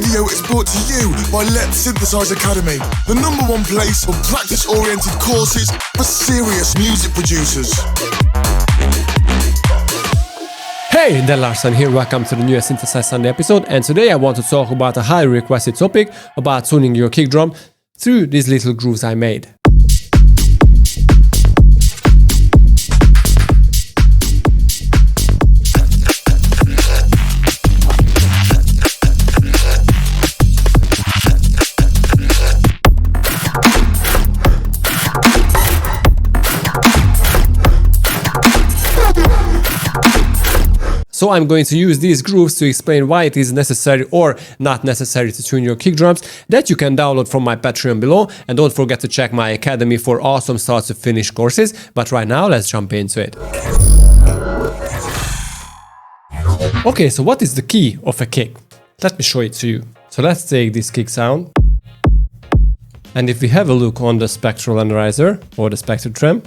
video is brought to you by Letsynthesize Academy, the #1 place for practice-oriented courses for serious music producers. Hey, Dan Larson here, welcome to the newest Synthesize Sunday episode, and today I want to talk about a highly requested topic about tuning your kick drum through these little grooves I made. So I'm going to use these grooves to explain why it is necessary or not necessary to tune your kick drums, that you can download from my Patreon below, and don't forget to check my academy for awesome start to finish courses. But right now, let's jump into it. Okay, so what is the key of a kick? Let me show it to you. So let's take this kick sound, and if we have a look on the spectral analyzer or the spectrotron,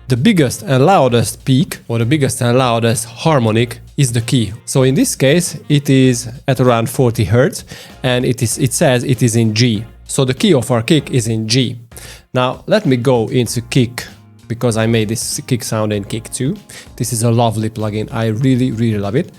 the biggest and loudest peak or the biggest and loudest harmonic is the key. So in this case, it is at around 40 Hz and it says it is in G. So the key of our kick is in G. Now let me go into kick, because I made this kick sound in kick too. This is a lovely plugin. I really love it.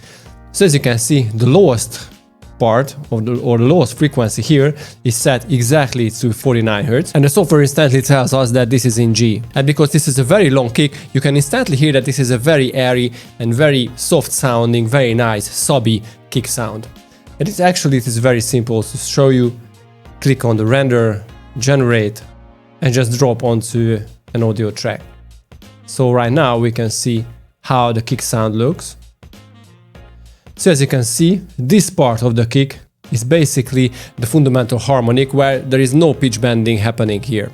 So as you can see, the lowest part of the lowest frequency here is set exactly to 49 Hz, and the software instantly tells us that this is in G. And because this is a very long kick, you can instantly hear that this is a very airy and very soft sounding, very nice subby kick sound. And it is very simple to show you. Click on the render, generate, and just drop onto an audio track. So right now we can see how the kick sound looks. So as you can see, this part of the kick is basically the fundamental harmonic, where there is no pitch bending happening here.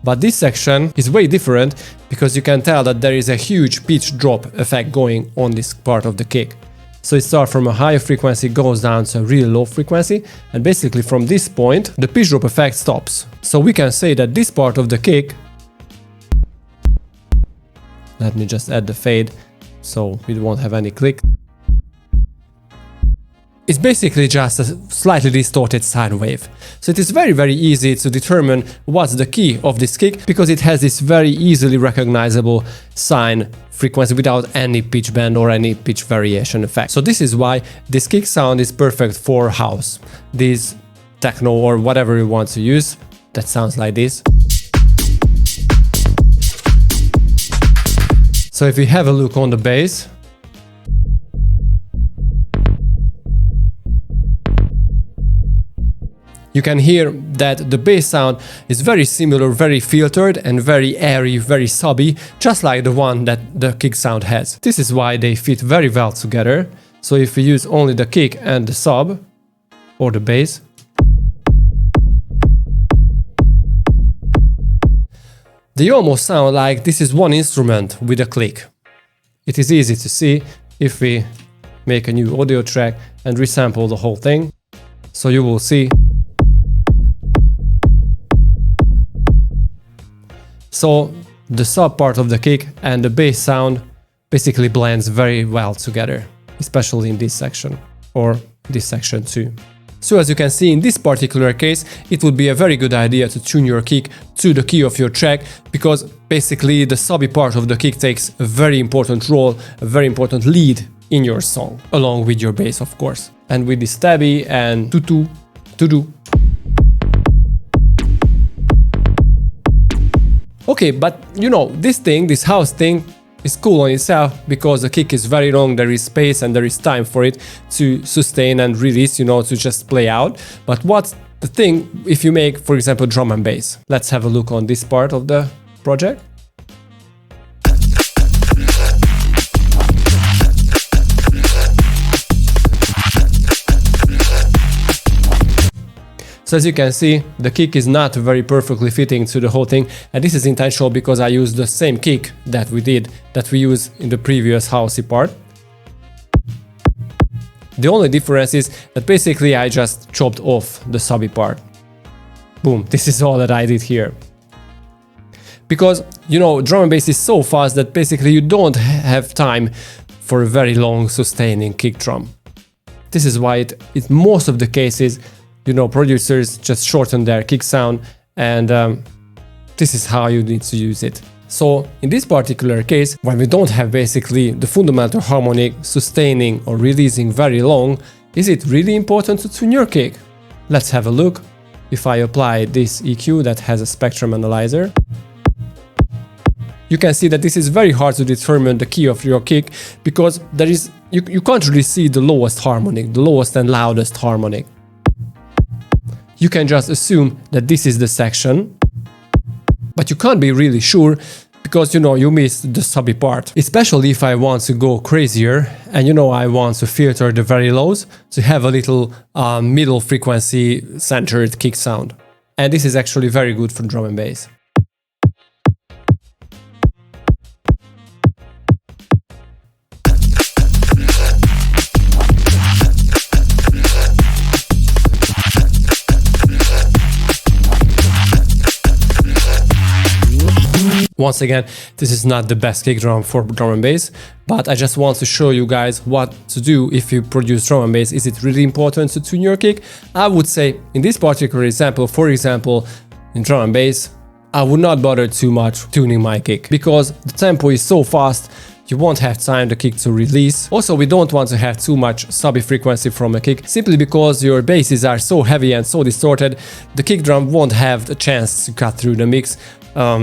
But this section is way different, because you can tell that there is a huge pitch drop effect going on this part of the kick. So it starts from a higher frequency, goes down to a really low frequency, and basically from this point the pitch drop effect stops. So we can say that this part of the kick, let me just add the fade so we won't have any click, it's basically just a slightly distorted sine wave. So it is very easy to determine what's the key of this kick, because it has this very easily recognizable sine frequency without any pitch bend or any pitch variation effect. So this is why this kick sound is perfect for house, this techno or whatever you want to use that sounds like this. So if we have a look on the bass, you can hear that the bass sound is very similar, very filtered and very airy, very subby, just like the one that the kick sound has. This is why they fit very well together. So if we use only the kick and the sub, or the bass, they almost sound like this is one instrument with a click. It is easy to see if we make a new audio track and resample the whole thing. So you will see. So the sub part of the kick and the bass sound basically blends very well together, especially in this section, or this section too. So as you can see, in this particular case, it would be a very good idea to tune your kick to the key of your track, because basically the subby part of the kick takes a very important role, a very important lead in your song, along with your bass of course. And with this stabby and to-do. Okay, but you know, this house thing is cool on itself, because the kick is very long, there is space and there is time for it to sustain and release, you know, to just play out. But what's the thing if you make, for example, drum and bass? Let's have a look on this part of the project. So as you can see, the kick is not very perfectly fitting to the whole thing, and this is intentional because I used the same kick that we used in the previous housey part. The only difference is that basically I just chopped off the subby part. Boom, this is all that I did here. Because, you know, drum and bass is so fast that basically you don't have time for a very long sustaining kick drum. This is why it most of the cases, you know, producers just shorten their kick sound, and this is how you need to use it. So in this particular case, when we don't have basically the fundamental harmonic sustaining or releasing very long, is it really important to tune your kick? Let's have a look. If I apply this EQ that has a spectrum analyzer, you can see that this is very hard to determine the key of your kick, because there is you can't really see the lowest harmonic, the lowest and loudest harmonic. You can just assume that this is the section, but you can't be really sure because, you know, you missed the subby part. Especially if I want to go crazier and, you know, I want to filter the very lows to have a little middle frequency centered kick sound. And this is actually very good for drum and bass. Once again, this is not the best kick drum for drum and bass, but I just want to show you guys what to do if you produce drum and bass. Is it really important to tune your kick? I would say in this particular example, for example, in drum and bass, I would not bother too much tuning my kick because the tempo is so fast, you won't have time the kick to release. Also, we don't want to have too much subby frequency from a kick, simply because your basses are so heavy and so distorted, the kick drum won't have the chance to cut through the mix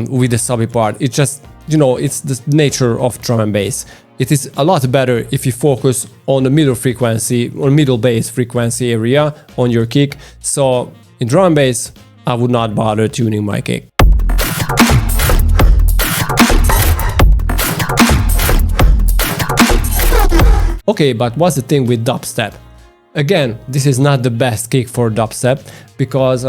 with the subby part. It's just, you know, it's the nature of drum and bass. It is a lot better if you focus on the middle frequency or middle bass frequency area on your kick. So in drum and bass, I would not bother tuning my kick. Okay, but what's the thing with dubstep? Again, this is not the best kick for dubstep because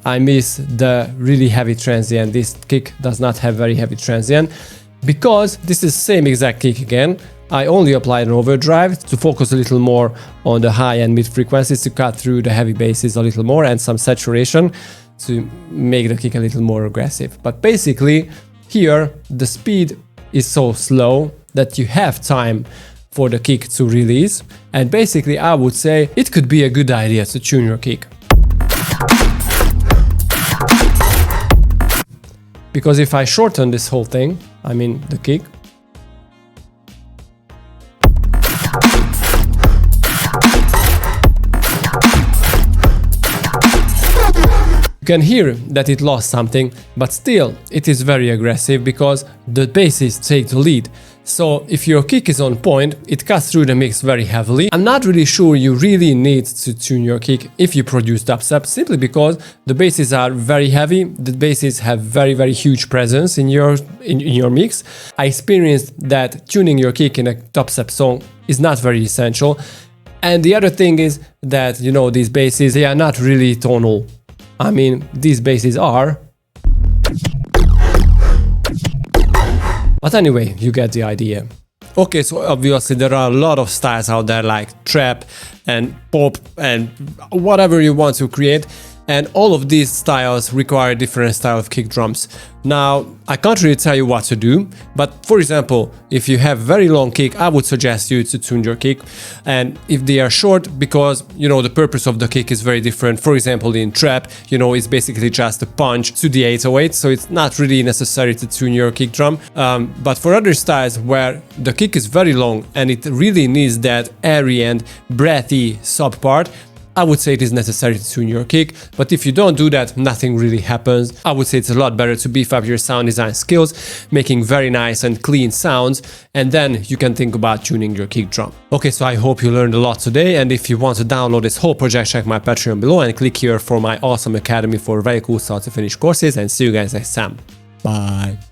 I miss the really heavy transient. This kick does not have very heavy transient because this is same exact kick again. I only applied an overdrive to focus a little more on the high and mid frequencies to cut through the heavy basses a little more, and some saturation to make the kick a little more aggressive. But basically here the speed is so slow that you have time for the kick to release, and basically I would say it could be a good idea to tune your kick. Because if I shorten this whole thing, I mean the kick, you can hear that it lost something, but still it is very aggressive because the basses take the lead. So if your kick is on point, it cuts through the mix very heavily. I'm not really sure you really need to tune your kick if you produce dubstep, simply because the basses are very heavy. The basses have very huge presence in your mix. I experienced that tuning your kick in a dubstep song is not very essential. And the other thing is that, you know, these basses, they are not really tonal. I mean, these basses are. But anyway, you get the idea. Okay, so obviously there are a lot of styles out there like trap and pop and whatever you want to create. And all of these styles require different style of kick drums. Now, I can't really tell you what to do, but for example, if you have very long kick, I would suggest you to tune your kick. And if they are short, because, you know, the purpose of the kick is very different. For example, in trap, you know, it's basically just a punch to the 808, so it's not really necessary to tune your kick drum. But for other styles where the kick is very long and it really needs that airy and breathy sub part, I would say it is necessary to tune your kick, but if you don't do that, nothing really happens. I would say it's a lot better to beef up your sound design skills, making very nice and clean sounds, and then you can think about tuning your kick drum. Okay, so I hope you learned a lot today, and if you want to download this whole project, check my Patreon below and click here for my awesome academy for very cool start to finish courses, and see you guys next time. Bye!